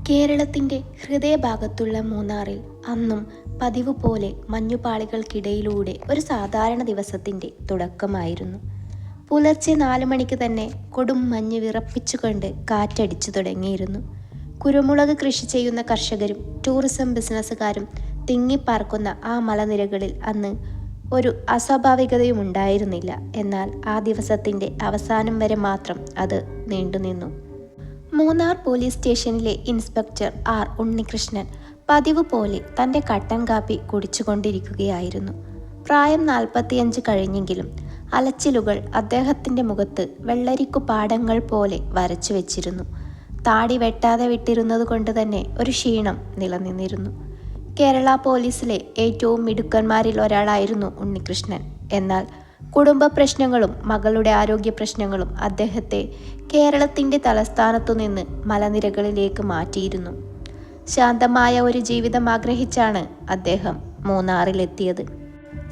കേരളത്തിൻ്റെ ഹൃദയഭാഗത്തുള്ള മൂന്നാറിൽ അന്നും പതിവ് പോലെ മഞ്ഞുപാളികൾക്കിടയിലൂടെ ഒരു സാധാരണ ദിവസത്തിൻ്റെ തുടക്കമായിരുന്നു. പുലർച്ചെ 4 മണിക്ക് തന്നെ കൊടും മഞ്ഞ് വിറപ്പിച്ചുകൊണ്ട് കാറ്റടിച്ചു തുടങ്ങിയിരുന്നു. കുരുമുളക് കൃഷി ചെയ്യുന്ന കർഷകരും ടൂറിസം ബിസിനസ്സുകാരും തിങ്ങിപ്പാർക്കുന്ന ആ മലനിരകളിൽ അന്ന് ഒരു അസ്വാഭാവികതയും ഉണ്ടായിരുന്നില്ല. എന്നാൽ ആ ദിവസത്തിൻ്റെ അവസാനം വരെ മാത്രം അത് നീണ്ടുനിന്നു. മൂന്നാർ പോലീസ് സ്റ്റേഷനിലെ ഇൻസ്പെക്ടർ ആർ ഉണ്ണികൃഷ്ണൻ പതിവ് പോലെ തൻ്റെ കട്ടൻ കാപ്പി കുടിച്ചുകൊണ്ടിരിക്കുകയായിരുന്നു. പ്രായം 45 കഴിഞ്ഞെങ്കിലും അലച്ചിലുകൾ അദ്ദേഹത്തിൻ്റെ മുഖത്ത് വെള്ളരിക്കു പാടങ്ങൾ പോലെ വരച്ചു വെച്ചിരുന്നു. താടി വെട്ടാതെ വിട്ടിരുന്നത് കൊണ്ട് തന്നെ ഒരു ക്ഷീണം നിലനിന്നിരുന്നു. കേരള പോലീസിലെ ഏറ്റവും മിടുക്കന്മാരിൽ ഒരാളായിരുന്നു ഉണ്ണികൃഷ്ണൻ. എന്നാൽ കുടുംബ പ്രശ്നങ്ങളും മകളുടെ ആരോഗ്യ പ്രശ്നങ്ങളും അദ്ദേഹത്തെ കേരളത്തിൻ്റെ തലസ്ഥാനത്തു നിന്ന് മലനിരകളിലേക്ക് മാറ്റിയിരുന്നു. ശാന്തമായ ഒരു ജീവിതം ആഗ്രഹിച്ചാണ് അദ്ദേഹം മൂന്നാറിലെത്തിയത്.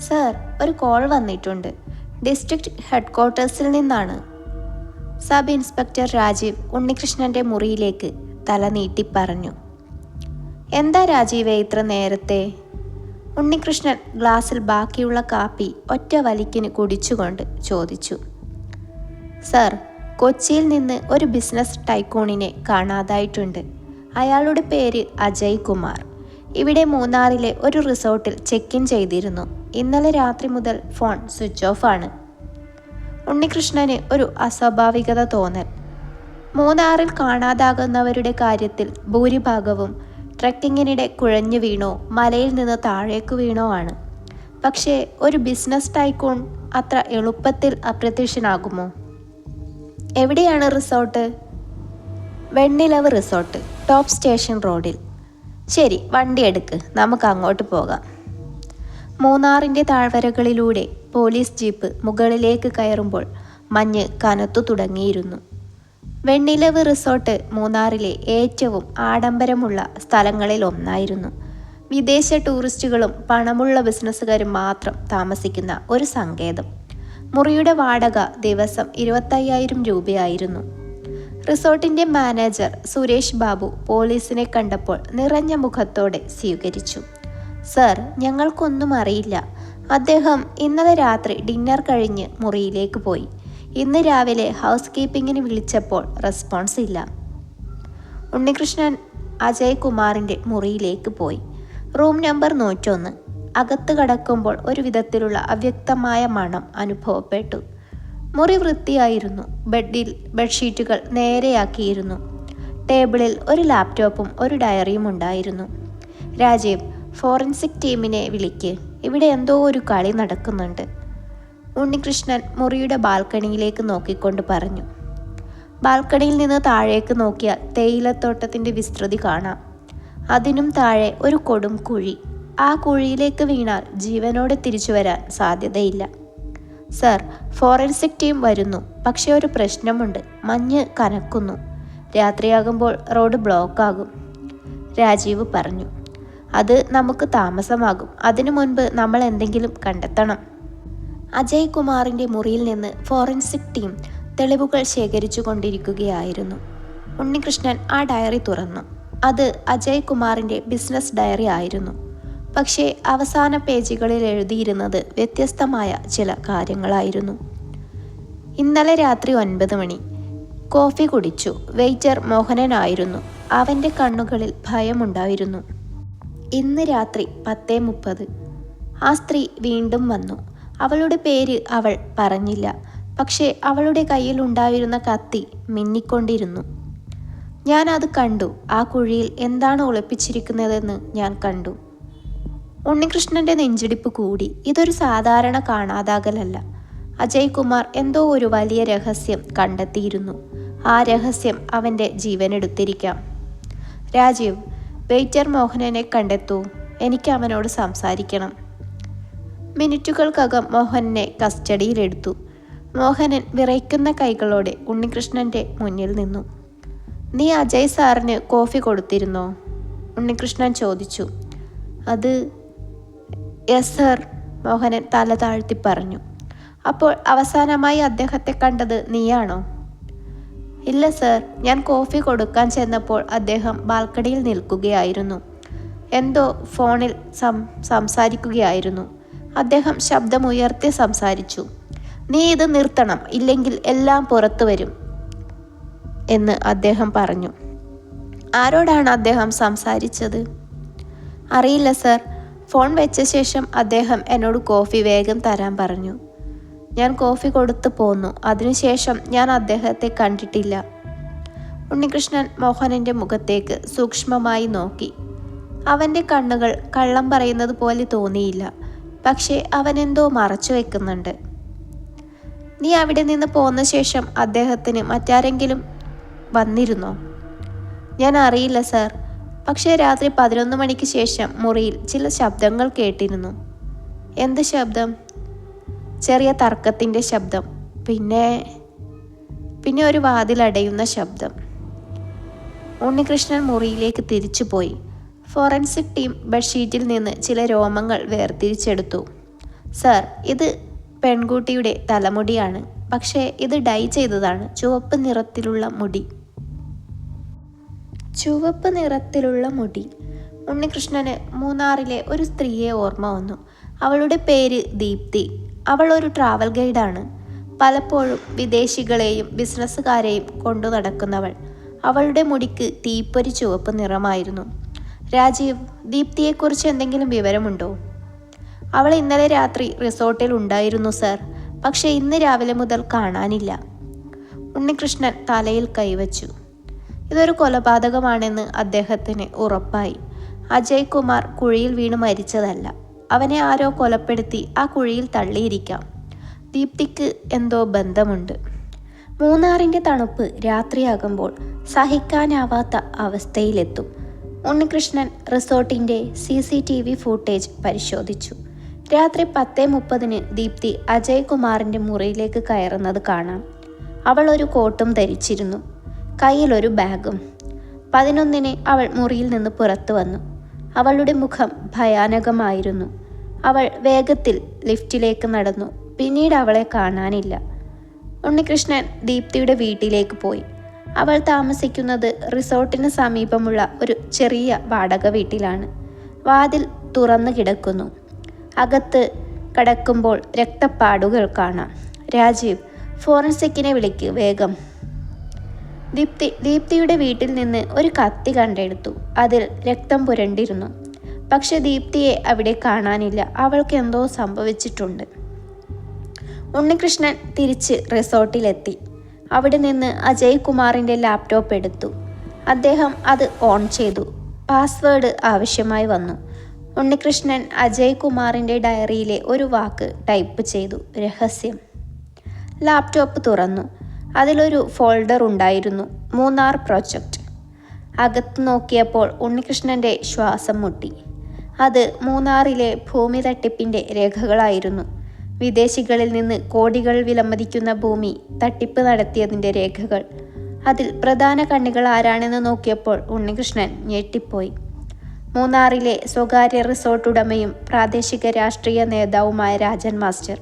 സർ, ഒരു കോൾ വന്നിട്ടുണ്ട്. ഡിസ്ട്രിക്ട് ഹെഡ്ക്വാർട്ടേഴ്സിൽ നിന്നാണ്. സബ് ഇൻസ്പെക്ടർ രാജീവ് ഉണ്ണികൃഷ്ണൻ്റെ മുറിയിലേക്ക് തല നീട്ടി പറഞ്ഞു. എന്താ രാജീവേ ഇത്ര നേരത്തെ? ഉണ്ണികൃഷ്ണൻ ഗ്ലാസ്സിൽ ബാക്കിയുള്ള കാപ്പി ഒറ്റ വലിക്കിന് കുടിച്ചുകൊണ്ട് ചോദിച്ചു. സർ, കൊച്ചിയിൽ നിന്ന് ഒരു ബിസിനസ് ടൈക്കൂണിനെ കാണാതായിട്ടുണ്ട്. അയാളുടെ പേര് അജയ് കുമാർ. ഇവിടെ മൂന്നാറിലെ ഒരു റിസോർട്ടിൽ ചെക്ക് ഇൻ ചെയ്തിരുന്നു. ഇന്നലെ രാത്രി മുതൽ ഫോൺ സ്വിച്ച് ഓഫ് ആണ്. ഉണ്ണികൃഷ്ണന് ഒരു അസ്വാഭാവികത തോന്നൽ. മൂന്നാറിൽ കാണാതാകുന്നവരുടെ കാര്യത്തിൽ ഭൂരിഭാഗവും ട്രെക്കിങ്ങിനിടെ കുഴഞ്ഞു വീണോ മലയിൽ നിന്ന് താഴേക്ക് വീണോ ആണ്. പക്ഷേ ഒരു ബിസിനസ് ടൈക്കൂൺ അത്ര എളുപ്പത്തിൽ അപ്രത്യക്ഷനാകുമോ? എവിടെയാണ് റിസോർട്ട്? വെണ്ണിലവ് റിസോർട്ട്, ടോപ്പ് സ്റ്റേഷൻ റോഡിൽ. ശരി, വണ്ടി എടുക്ക്, നമുക്ക് അങ്ങോട്ട് പോകാം. മൂന്നാറിൻ്റെ താഴ്വരകളിലൂടെ പോലീസ് ജീപ്പ് മുകളിലേക്ക് കയറുമ്പോൾ മഞ്ഞ് കനത്തു തുടങ്ങിയിരുന്നു. വെണ്ണിലവ് റിസോർട്ട് മൂന്നാറിലെ ഏറ്റവും ആഡംബരമുള്ള സ്ഥലങ്ങളിൽ ഒന്നായിരുന്നു. വിദേശ ടൂറിസ്റ്റുകളും പണമുള്ള ബിസിനസ്സുകാരും മാത്രം താമസിക്കുന്ന ഒരു സങ്കേതം. മുറിയുടെ വാടക ദിവസം 25,000 രൂപയായിരുന്നു. റിസോർട്ടിൻ്റെ മാനേജർ സുരേഷ് ബാബു പോലീസിനെ കണ്ടപ്പോൾ നിറഞ്ഞ മുഖത്തോടെ സ്വീകരിച്ചു. സർ, ഞങ്ങൾക്കൊന്നും അറിയില്ല. അദ്ദേഹം ഇന്നലെ രാത്രി ഡിന്നർ കഴിഞ്ഞ് മുറിയിലേക്ക് പോയി. ഇന്ന് രാവിലെ ഹൗസ് കീപ്പിങ്ങിന് വിളിച്ചപ്പോൾ റെസ്പോൺസ് ഇല്ല. ഉണ്ണികൃഷ്ണൻ അജയ് കുമാറിൻ്റെ മുറിയിലേക്ക് പോയി. Room number 101. അകത്ത് കടക്കുമ്പോൾ ഒരു വിധത്തിലുള്ള അവ്യക്തമായ മണം അനുഭവപ്പെട്ടു. മുറി വൃത്തിയായിരുന്നു. ബെഡ്ഷീറ്റുകൾ നേരെയാക്കിയിരുന്നു. ടേബിളിൽ ഒരു ലാപ്ടോപ്പും ഒരു ഡയറിയും ഉണ്ടായിരുന്നു. രാജീവ്, ഫോറൻസിക് ടീമിനെ വിളിക്ക്, ഇവിടെ എന്തോ ഒരു കളി നടക്കുന്നുണ്ട്. ഉണ്ണികൃഷ്ണൻ മുറിയുടെ ബാൽക്കണിയിലേക്ക് നോക്കിക്കൊണ്ട് പറഞ്ഞു. ബാൽക്കണിയിൽ നിന്ന് താഴേക്ക് നോക്കിയാൽ തേയിലത്തോട്ടത്തിൻ്റെ വിസ്തൃതി കാണാം. അതിനും താഴെ ഒരു കൊടും കുഴി. ആ കുഴിയിലേക്ക് വീണാൽ ജീവനോടെ തിരിച്ചു വരാൻ സാധ്യതയില്ല. സർ, ഫോറൻസിക് ടീം വരുന്നു. പക്ഷേ ഒരു പ്രശ്നമുണ്ട്. മഞ്ഞ് കനക്കുന്നു. രാത്രിയാകുമ്പോൾ റോഡ് ബ്ലോക്കാകും. രാജീവ് പറഞ്ഞു. അത് നമുക്ക് താമസമാകും. അതിനു മുൻപ് നമ്മൾ എന്തെങ്കിലും കണ്ടെത്തണം. അജയ് കുമാറിൻ്റെ മുറിയിൽ നിന്ന് ഫോറൻസിക് ടീം തെളിവുകൾ ശേഖരിച്ചു കൊണ്ടിരിക്കുകയായിരുന്നു. ഉണ്ണികൃഷ്ണൻ ആ ഡയറി തുറന്നു. അത് അജയ് കുമാറിൻ്റെ ബിസിനസ് ഡയറി ആയിരുന്നു. പക്ഷേ അവസാന പേജുകളിൽ എഴുതിയിരുന്നത് വ്യത്യസ്തമായ ചില കാര്യങ്ങളായിരുന്നു. ഇന്നലെ രാത്രി 9 മണി. കോഫി കുടിച്ചു. വെയിറ്റർ മോഹനനായിരുന്നു. അവൻ്റെ കണ്ണുകളിൽ ഭയമുണ്ടായിരുന്നു. ഇന്ന് രാത്രി 10:30 ആ സ്ത്രീ വീണ്ടും വന്നു. അവളുടെ പേര് അവൾ പറഞ്ഞില്ല. പക്ഷേ അവളുടെ കയ്യിൽ ഉണ്ടായിരുന്ന കത്തി മിന്നിക്കൊണ്ടിരുന്നു. ഞാൻ അത് കണ്ടു. ആ കുഴിയിൽ എന്താണ് ഒളിപ്പിച്ചിരിക്കുന്നതെന്ന് ഞാൻ കണ്ടു. ഉണ്ണികൃഷ്ണൻ്റെ നെഞ്ചിടിപ്പ് കൂടി. ഇതൊരു സാധാരണ കാണാതാകലല്ല. അജയ് കുമാർ എന്തോ ഒരു വലിയ രഹസ്യം കണ്ടെത്തിയിരുന്നു. ആ രഹസ്യം അവൻ്റെ ജീവനെടുത്തിരിക്കാം. രാജീവ്, വെയിറ്റർ മോഹനനെ കണ്ടെത്തൂ. എനിക്ക് അവനോട് സംസാരിക്കണം. മിനിറ്റുകൾക്കകം മോഹനെ കസ്റ്റഡിയിലെടുത്തു. മോഹനൻ വിറയ്ക്കുന്ന കൈകളോടെ ഉണ്ണികൃഷ്ണൻ്റെ മുന്നിൽ നിന്നു. നീ അജയ് സാറിന് കോഫി കൊടുത്തിരുന്നോ? ഉണ്ണികൃഷ്ണൻ ചോദിച്ചു. അത് യെസ് സർ, മോഹനൻ തല താഴ്ത്തി പറഞ്ഞു. അപ്പോൾ അവസാനമായി അദ്ദേഹത്തെ കണ്ടത് നീയാണോ? ഇല്ല സർ, ഞാൻ കോഫി കൊടുക്കാൻ ചെന്നപ്പോൾ അദ്ദേഹം ബാൽക്കണിയിൽ നിൽക്കുകയായിരുന്നു. എന്തോ ഫോണിൽ സംസാരിക്കുകയായിരുന്നു. അദ്ദേഹം ശബ്ദമുയർത്തി സംസാരിച്ചു. നീ ഇത് നിർത്തണം, ഇല്ലെങ്കിൽ എല്ലാം പുറത്തു വരും എന്ന് അദ്ദേഹം പറഞ്ഞു. ആരോടാണ് അദ്ദേഹം സംസാരിച്ചത്? അറിയില്ല സർ. ഫോൺ വെച്ച ശേഷം അദ്ദേഹം എന്നോട് കോഫി വേഗം തരാൻ പറഞ്ഞു. ഞാൻ കോഫി കൊടുത്തു പോന്നു. അതിനുശേഷം ഞാൻ അദ്ദേഹത്തെ കണ്ടിട്ടില്ല. ഉണ്ണികൃഷ്ണൻ മോഹനൻ്റെ മുഖത്തേക്ക് സൂക്ഷ്മമായി നോക്കി. അവൻ്റെ കണ്ണുകൾ കള്ളം പറയുന്നത് പോലെ തോന്നിയില്ല. പക്ഷേ അവനെന്തോ മറച്ചു വെക്കുന്നുണ്ട്. നീ അവിടെ നിന്ന് പോന്ന ശേഷം അദ്ദേഹത്തിന് മറ്റാരെങ്കിലും വന്നിരുന്നോ? ഞാൻ അറിയില്ല സർ. പക്ഷേ രാത്രി 11 മണിക്ക് ശേഷം മുറിയിൽ ചില ശബ്ദങ്ങൾ കേട്ടിരുന്നു. എന്ത് ശബ്ദം? ചെറിയ തർക്കത്തിൻ്റെ ശബ്ദം. പിന്നെ ഒരു വാതിലടയുന്ന ശബ്ദം. ഉണ്ണികൃഷ്ണൻ മുറിയിലേക്ക് തിരിച്ചുപോയി. ഫോറൻസിക് ടീം ബെഡ്ഷീറ്റിൽ നിന്ന് ചില രോമങ്ങൾ വേർതിരിച്ചെടുത്തു. സർ, ഇത് പെൺകുട്ടിയുടെ തലമുടിയാണ്. പക്ഷേ ഇത് ഡൈ ചെയ്തതാണ്. ചുവപ്പ് നിറത്തിലുള്ള മുടി. ഉണ്ണികൃഷ്ണന് മൂന്നാറിലെ ഒരു സ്ത്രീയെ ഓർമ്മ വന്നു. അവളുടെ പേര് ദീപ്തി. അവൾ ഒരു ട്രാവൽ ഗൈഡാണ്. പലപ്പോഴും വിദേശികളെയും ബിസിനസ്സുകാരെയും കൊണ്ടു നടക്കുന്നവൾ. അവളുടെ മുടിക്ക് തീപ്പൊരി ചുവപ്പ് നിറമായിരുന്നു. രാജീവ്, ദീപ്തിയെക്കുറിച്ച് എന്തെങ്കിലും വിവരമുണ്ടോ? അവൾ ഇന്നലെ രാത്രി റിസോർട്ടിൽ ഉണ്ടായിരുന്നു സർ. പക്ഷേ ഇന്ന് രാവിലെ മുതൽ കാണാനില്ല. ഉണ്ണികൃഷ്ണൻ തലയിൽ കൈവച്ചു. ഇതൊരു കൊലപാതകമാണെന്ന് അദ്ദേഹത്തിന് ഉറപ്പായി. അജയ് കുമാർ കുഴിയിൽ വീണ് മരിച്ചതല്ല. അവനെ ആരോ കൊലപ്പെടുത്തി ആ കുഴിയിൽ തള്ളിയിരിക്കാം. ദീപ്തിക്ക് എന്തോ ബന്ധമുണ്ട്. മൂന്നാറിൻ്റെ തണുപ്പ് രാത്രിയാകുമ്പോൾ സഹിക്കാനാവാത്ത അവസ്ഥയിലെത്തും. ഉണ്ണികൃഷ്ണൻ റിസോർട്ടിൻ്റെ CCTV ഫുട്ടേജ് പരിശോധിച്ചു. രാത്രി 10:30 ദീപ്തി അജയ് കുമാറിൻ്റെ മുറിയിലേക്ക് കയറുന്നത് കാണാം. അവൾ ഒരു കോട്ടും ധരിച്ചിരുന്നു, കയ്യിലൊരു ബാഗും. 11 അവൾ മുറിയിൽ നിന്ന് പുറത്തു വന്നു. അവളുടെ മുഖം ഭയാനകമായിരുന്നു. അവൾ വേഗത്തിൽ ലിഫ്റ്റിലേക്ക് നടന്നു. പിന്നീട് അവളെ കാണാനില്ല. ഉണ്ണികൃഷ്ണൻ ദീപ്തിയുടെ വീട്ടിലേക്ക് പോയി. അവൾ താമസിക്കുന്നത് റിസോർട്ടിന് സമീപമുള്ള ഒരു ചെറിയ വാടക വീട്ടിലാണ്. വാതിൽ തുറന്നു കിടക്കുന്നു. അകത്ത് കടക്കുമ്പോൾ രക്തപ്പാടുകൾ കാണാം. രാജീവ്, ഫോറൻസിക്കിനെ വിളിക്ക് വേഗം. ദീപ്തിയുടെ വീട്ടിൽ നിന്ന് ഒരു കത്തി കണ്ടെടുത്തു. അതിൽ രക്തം പുരണ്ടിരുന്നു. പക്ഷെ ദീപ്തിയെ അവിടെ കാണാനില്ല. അവൾക്ക് എന്തോ സംഭവിച്ചിട്ടുണ്ട്. ഉണ്ണികൃഷ്ണൻ തിരിച്ച് റിസോർട്ടിലെത്തി. അവിടെ നിന്ന് അജയ് കുമാറിൻ്റെ ലാപ്ടോപ്പ് എടുത്തു. അദ്ദേഹം അത് ഓൺ ചെയ്തു. പാസ്വേഡ് ആവശ്യമായി വന്നു. ഉണ്ണികൃഷ്ണൻ അജയ് കുമാറിൻ്റെ ഡയറിയിലെ ഒരു വാക്ക് ടൈപ്പ് ചെയ്തു: രഹസ്യം. ലാപ്ടോപ്പ് തുറന്നു. അതിലൊരു ഫോൾഡർ ഉണ്ടായിരുന്നു: മൂന്നാർ പ്രോജക്റ്റ്. അകത്ത് നോക്കിയപ്പോൾ ഉണ്ണികൃഷ്ണൻ്റെ ശ്വാസം മുട്ടി. അത് മൂന്നാറിലെ ഭൂമി തട്ടിപ്പിൻ്റെ രേഖകളായിരുന്നു. വിദേശികളിൽ നിന്ന് കോടികൾ വിലമതിക്കുന്ന ഭൂമി തട്ടിപ്പ് നടത്തിയതിൻ്റെ രേഖകൾ. അതിൽ പ്രധാന കണ്ണികൾ ആരാണെന്ന് നോക്കിയപ്പോൾ ഉണ്ണികൃഷ്ണൻ ഞെട്ടിപ്പോയി. മൂന്നാറിലെ സ്വകാര്യ റിസോർട്ട് ഉടമയും പ്രാദേശിക രാഷ്ട്രീയ നേതാവുമായ രാജൻ മാസ്റ്റർ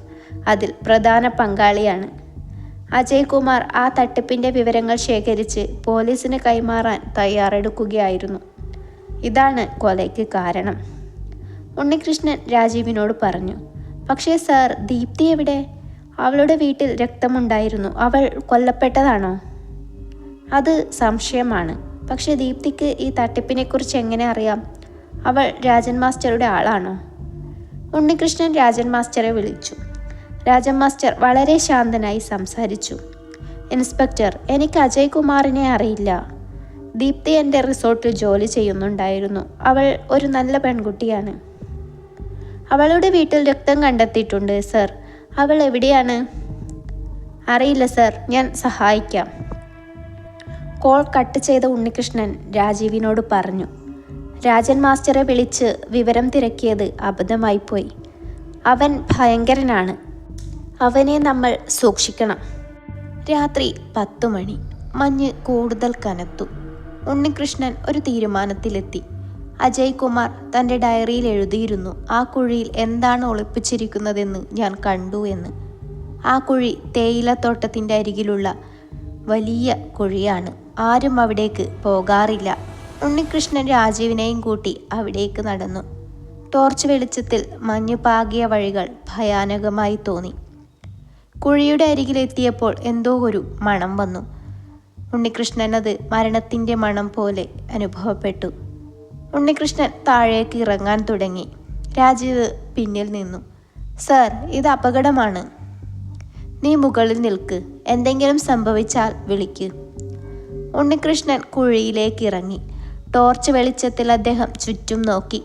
അതിൽ പ്രധാന പങ്കാളിയാണ്. അജയ് കുമാർ ആ തട്ടിപ്പിൻ്റെ വിവരങ്ങൾ ശേഖരിച്ച് പോലീസിന് കൈമാറാൻ തയ്യാറെടുക്കുകയായിരുന്നു. ഇതാണ് കൊലയ്ക്ക് കാരണം, ഉണ്ണികൃഷ്ണൻ രാജീവിനോട് പറഞ്ഞു. പക്ഷേ സാർ, ദീപ്തി എവിടെ? അവളുടെ വീട്ടിൽ രക്തമുണ്ടായിരുന്നു. അവൾ കൊല്ലപ്പെട്ടതാണോ? അത് സംശയമാണ്. പക്ഷേ ദീപ്തിക്ക് ഈ തട്ടിപ്പിനെക്കുറിച്ച് എങ്ങനെ അറിയാം? അവൾ രാജൻ മാസ്റ്ററുടെ ആളാണോ? ഉണ്ണികൃഷ്ണൻ രാജൻ മാസ്റ്ററെ വിളിച്ചു. രാജൻ മാസ്റ്റർ വളരെ ശാന്തനായി സംസാരിച്ചു. ഇൻസ്പെക്ടർ, എനിക്ക് അജയ് കുമാറിനെ അറിയില്ല. ദീപ്തി എൻ്റെ റിസോർട്ടിൽ ജോലി ചെയ്യുന്നുണ്ടായിരുന്നു. അവൾ ഒരു നല്ല പെൺകുട്ടിയാണ്. അവളുടെ വീട്ടിൽ രക്തം കണ്ടെത്തിയിട്ടുണ്ട് സർ. അവൾ എവിടെയാണ്? അറിയില്ല സർ, ഞാൻ സഹായിക്കാം. കോൾ കട്ട് ചെയ്ത ഉണ്ണികൃഷ്ണൻ രാജീവിനോട് പറഞ്ഞു. രാജൻ മാസ്റ്ററെ വിളിച്ച് വിവരം തിരക്കിയത് അബദ്ധമായിപ്പോയി. അവൻ ഭയങ്കരനാണ്. അവനെ നമ്മൾ സൂക്ഷിക്കണം. രാത്രി 10 മണി. മഞ്ഞ് കൂടുതൽ കനത്തു. ഉണ്ണികൃഷ്ണൻ ഒരു തീരുമാനത്തിലെത്തി. അജയ് കുമാർ തൻ്റെ ഡയറിയിൽ എഴുതിയിരുന്നു: ആ കുഴിയിൽ എന്താണ് ഒളിപ്പിച്ചിരിക്കുന്നതെന്ന് ഞാൻ കണ്ടു എന്ന്. ആ കുഴി തേയിലത്തോട്ടത്തിൻ്റെ അരികിലുള്ള വലിയ കുഴിയാണ്. ആരും അവിടേക്ക് പോകാറില്ല. ഉണ്ണികൃഷ്ണൻ രാജീവിനെയും കൂട്ടി അവിടേക്ക് നടന്നു. ടോർച്ച് വെളിച്ചത്തിൽ മഞ്ഞു പാകിയ വഴികൾ ഭയാനകമായി തോന്നി. കുഴിയുടെ അരികിലെത്തിയപ്പോൾ എന്തോ ഒരു മണം വന്നു. ഉണ്ണികൃഷ്ണൻ അത് മരണത്തിൻ്റെ മണം പോലെ അനുഭവപ്പെട്ടു. ഉണ്ണികൃഷ്ണൻ താഴേക്ക് ഇറങ്ങാൻ തുടങ്ങി. രാജീവ് പിന്നിൽ നിന്നു. സർ, ഇത് അപകടമാണ്. നീ മുകളിൽ നിൽക്ക്. എന്തെങ്കിലും സംഭവിച്ചാൽ വിളിക്ക്. ഉണ്ണികൃഷ്ണൻ കുഴിയിലേക്ക് ഇറങ്ങി. ടോർച്ച് വെളിച്ചത്തിൽ അദ്ദേഹം ചുറ്റും നോക്കി.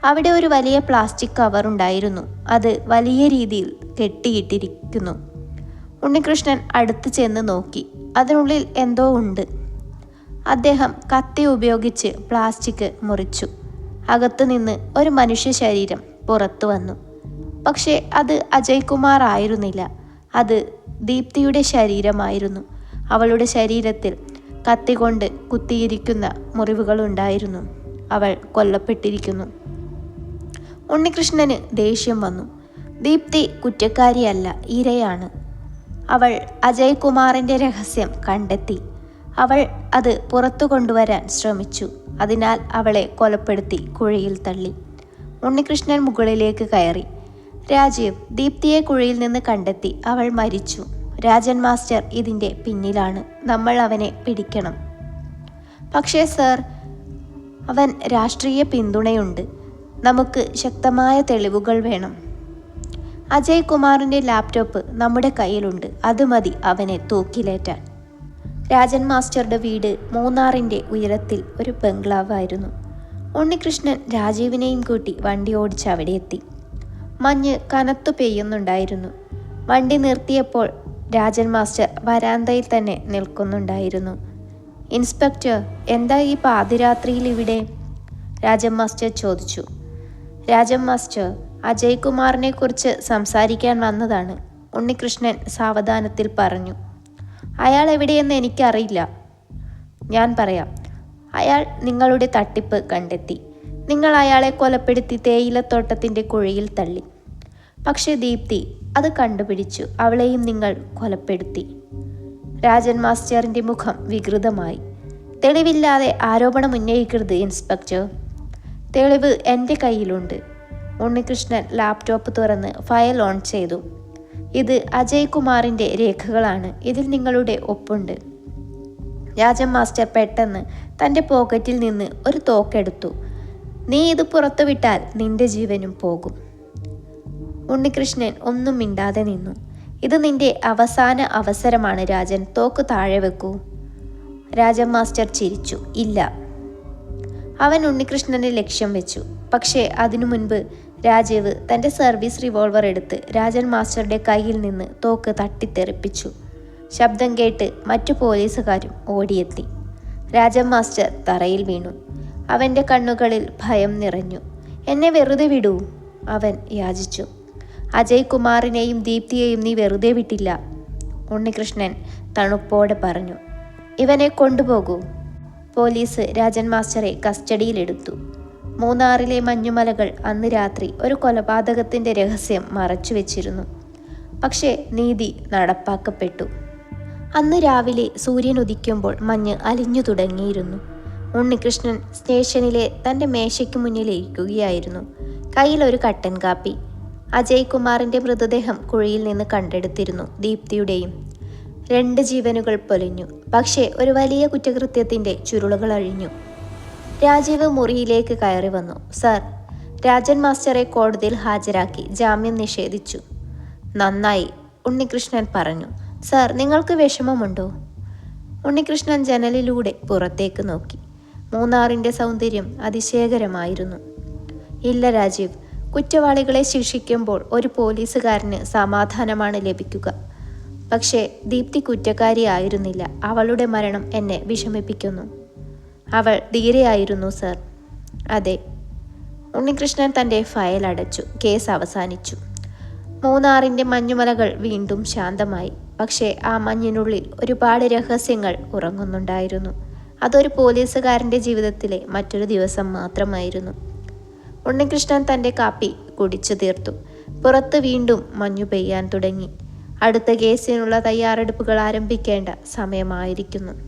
അവിടെ ഒരു വലിയ പ്ലാസ്റ്റിക് കവർ ഉണ്ടായിരുന്നു. അത് വലിയ രീതിയിൽ കെട്ടിയിട്ടിരിക്കുന്നു. ഉണ്ണികൃഷ്ണൻ അടുത്ത് ചെന്ന് നോക്കി. അതിനുള്ളിൽ എന്തോ ഉണ്ട്. അദ്ദേഹം കത്തി ഉപയോഗിച്ച് പ്ലാസ്റ്റിക് മുറിച്ചു. അകത്തു നിന്ന് ഒരു മനുഷ്യ ശരീരം പുറത്തു വന്നു. പക്ഷേ അത് അജയ് കുമാർ ആയിരുന്നില്ല. അത് ദീപ്തിയുടെ ശരീരമായിരുന്നു. അവളുടെ ശരീരത്തിൽ കത്തി കൊണ്ട് കുത്തിയിരിക്കുന്ന മുറിവുകളുണ്ടായിരുന്നു. അവൾ കൊല്ലപ്പെട്ടിരിക്കുന്നു. ഉണ്ണികൃഷ്ണന് ദേഷ്യം വന്നു. ദീപ്തി കുറ്റക്കാരിയല്ല, ഇരയാണ്. അവൾ അജയ് കുമാറിൻ്റെ രഹസ്യം കണ്ടെത്തി. അവൾ അത് പുറത്തു കൊണ്ടുവരാൻ ശ്രമിച്ചു. അതിനാൽ അവളെ കൊലപ്പെടുത്തി കുഴിയിൽ തള്ളി. ഉണ്ണികൃഷ്ണൻ മുകളിലേക്ക് കയറി. രാജീവ് ദീപ്തിയെ കുഴിയിൽ നിന്ന് കണ്ടെത്തി. അവൾ മരിച്ചു. രാജൻ മാസ്റ്റർ ഇതിൻ്റെ പിന്നിലാണ്. നമ്മൾ അവനെ പിടിക്കണം. പക്ഷേ സർ, അവൻ രാഷ്ട്രീയ പിന്തുണയുണ്ട്. നമുക്ക് ശക്തമായ തെളിവുകൾ വേണം. അജയ് കുമാറിൻ്റെ ലാപ്ടോപ്പ് നമ്മുടെ കയ്യിലുണ്ട്. അത് മതി അവനെ തൂക്കിലേറ്റാൻ. രാജൻ മാസ്റ്ററുടെ വീട് മൂന്നാറിൻ്റെ ഉയരത്തിൽ ഒരു ബംഗ്ലാവായിരുന്നു. ഉണ്ണികൃഷ്ണൻ രാജീവിനെയും കൂട്ടി വണ്ടി ഓടിച്ച് അവിടെ എത്തി. മഞ്ഞ് കനത്തു പെയ്യുന്നുണ്ടായിരുന്നു. വണ്ടി നിർത്തിയപ്പോൾ രാജൻ മാസ്റ്റർ വരാന്തയിൽ തന്നെ നിൽക്കുന്നുണ്ടായിരുന്നു. ഇൻസ്പെക്ടർ, എന്താ ഈ പാതിരാത്രിയിൽ ഇവിടെ? രാജൻ മാസ്റ്റർ ചോദിച്ചു. രാജൻ മാസ്റ്റർ, അജയ് കുമാറിനെ കുറിച്ച് സംസാരിക്കാൻ വന്നതാണ്, ഉണ്ണികൃഷ്ണൻ സാവധാനത്തിൽ പറഞ്ഞു. അയാൾ എവിടെയെന്ന് എനിക്കറിയില്ല. ഞാൻ പറയാം. അയാൾ നിങ്ങളുടെ തട്ടിപ്പ് കണ്ടെത്തി. നിങ്ങൾ അയാളെ കൊലപ്പെടുത്തി തേയിലത്തോട്ടത്തിൻ്റെ കുഴിയിൽ തള്ളി. പക്ഷേ ദീപ്തി അത് കണ്ടുപിടിച്ചു. അവളെയും നിങ്ങൾ കൊലപ്പെടുത്തി. രാജൻ മാസ്റ്ററിൻ്റെ മുഖം വികൃതമായി. തെളിവില്ലാതെ ആരോപണം ഉന്നയിക്കരുത് ഇൻസ്പെക്ടർ. തെളിവ് എൻ്റെ കയ്യിലുണ്ട്. ഉണ്ണികൃഷ്ണൻ ലാപ്ടോപ്പ് തുറന്ന് ഫയൽ ഓൺ ചെയ്തു. ഇത് അജയ് കുമാറിൻ്റെ രേഖകളാണ്. ഇതിൽ നിങ്ങളുടെ ഒപ്പുണ്ട്. രാജൻ മാസ്റ്റർ പെട്ടെന്ന് തൻ്റെ പോക്കറ്റിൽ നിന്ന് ഒരു തോക്കെടുത്തു. നീ ഇത് പുറത്തുവിട്ടാൽ നിന്റെ ജീവനും പോകും. ഉണ്ണികൃഷ്ണൻ ഒന്നും മിണ്ടാതെ നിന്നു. ഇത് നിന്റെ അവസാന അവസരമാണ് രാജൻ. തോക്ക് താഴെ വെക്കൂ. രാജൻ മാസ്റ്റർ ചിരിച്ചു. ഇല്ല. അവൻ ഉണ്ണികൃഷ്ണനെ ലക്ഷ്യം വെച്ചു. പക്ഷേ അതിനു മുൻപ് രാജീവ് തൻ്റെ സർവീസ് റിവോൾവർ എടുത്ത് രാജൻ മാസ്റ്ററുടെ കയ്യിൽ നിന്ന് തോക്ക് തട്ടിത്തെറിപ്പിച്ചു. ശബ്ദം കേട്ട് മറ്റു പോലീസുകാരും ഓടിയെത്തി. രാജൻ മാസ്റ്റർ തറയിൽ വീണു. അവൻ്റെ കണ്ണുകളിൽ ഭയം നിറഞ്ഞു. എന്നെ വെറുതെ വിടൂ, അവൻ യാചിച്ചു. അജയ് കുമാറിനെയും ദീപ്തിയെയും നീ വെറുതെ വിട്ടില്ല, ഉണ്ണികൃഷ്ണൻ തണുപ്പോടെ പറഞ്ഞു. ഇവനെ കൊണ്ടുപോകൂ. പോലീസ് രാജൻ മാസ്റ്ററെ കസ്റ്റഡിയിലെടുത്തു. മൂന്നാറിലെ മഞ്ഞുമലകൾ അന്ന് രാത്രി ഒരു കൊലപാതകത്തിൻ്റെ രഹസ്യം മറച്ചു വെച്ചിരുന്നു. പക്ഷേ നീതി നടപ്പാക്കപ്പെട്ടു. അന്ന് രാവിലെ സൂര്യൻ ഉദിക്കുമ്പോൾ മഞ്ഞ് അലിഞ്ഞു തുടങ്ങിയിരുന്നു. ഉണ്ണികൃഷ്ണൻ സ്റ്റേഷനിലെ തൻ്റെ മേശയ്ക്ക് മുന്നിലിരിക്കുകയായിരുന്നു. കയ്യിലൊരു കട്ടൻ കാപ്പി. അജയ് കുമാറിൻ്റെ മൃതദേഹം കുഴിയിൽ നിന്ന് കണ്ടെടുത്തിരുന്നു. ദീപ്തിയുടെയും 2 ജീവനുകൾ പൊലിഞ്ഞു. പക്ഷേ ഒരു വലിയ കുറ്റകൃത്യത്തിൻ്റെ ചുരുളുകൾ അഴിഞ്ഞു. രാജീവ് മുറിയിലേക്ക് കയറി വന്നു. സർ, രാജൻ മാസ്റ്ററെ കോടതിയിൽ ഹാജരാക്കി ജാമ്യം നിഷേധിച്ചു. നന്നായി, ഉണ്ണികൃഷ്ണൻ പറഞ്ഞു. സർ, നിങ്ങൾക്ക് വിഷമമുണ്ടോ? ഉണ്ണികൃഷ്ണൻ ജനലിലൂടെ പുറത്തേക്ക് നോക്കി. മൂന്നാറിൻ്റെ സൗന്ദര്യം അതിശയകരമായിരുന്നു. ഇല്ല രാജീവ്, കുറ്റവാളികളെ ശിക്ഷിക്കുമ്പോൾ ഒരു പോലീസുകാരന് സമാധാനമാണ് ലഭിക്കുക. പക്ഷേ ദീപ്തി കുറ്റക്കാരിയായിരുന്നില്ല. അവളുടെ മരണം എന്നെ വിഷമിപ്പിക്കുന്നു. അവൾ ധീരയായിരുന്നു സർ. അതെ. ഉണ്ണികൃഷ്ണൻ തൻ്റെ ഫയൽ അടച്ചു. കേസ് അവസാനിച്ചു. മൂന്നാറിൻ്റെ മഞ്ഞുമലകൾ വീണ്ടും ശാന്തമായി. പക്ഷേ ആ മഞ്ഞിനുള്ളിൽ ഒരുപാട് രഹസ്യങ്ങൾ ഉറങ്ങുന്നുണ്ടായിരുന്നു. അതൊരു പോലീസുകാരൻ്റെ ജീവിതത്തിലെ മറ്റൊരു ദിവസം മാത്രമായിരുന്നു. ഉണ്ണികൃഷ്ണൻ തൻ്റെ കാപ്പി കുടിച്ചു തീർത്തു. പുറത്ത് വീണ്ടും മഞ്ഞു പെയ്യാൻ തുടങ്ങി. അടുത്ത കേസിനുള്ള തയ്യാറെടുപ്പുകൾ ആരംഭിക്കേണ്ട സമയമായിരിക്കുന്നു.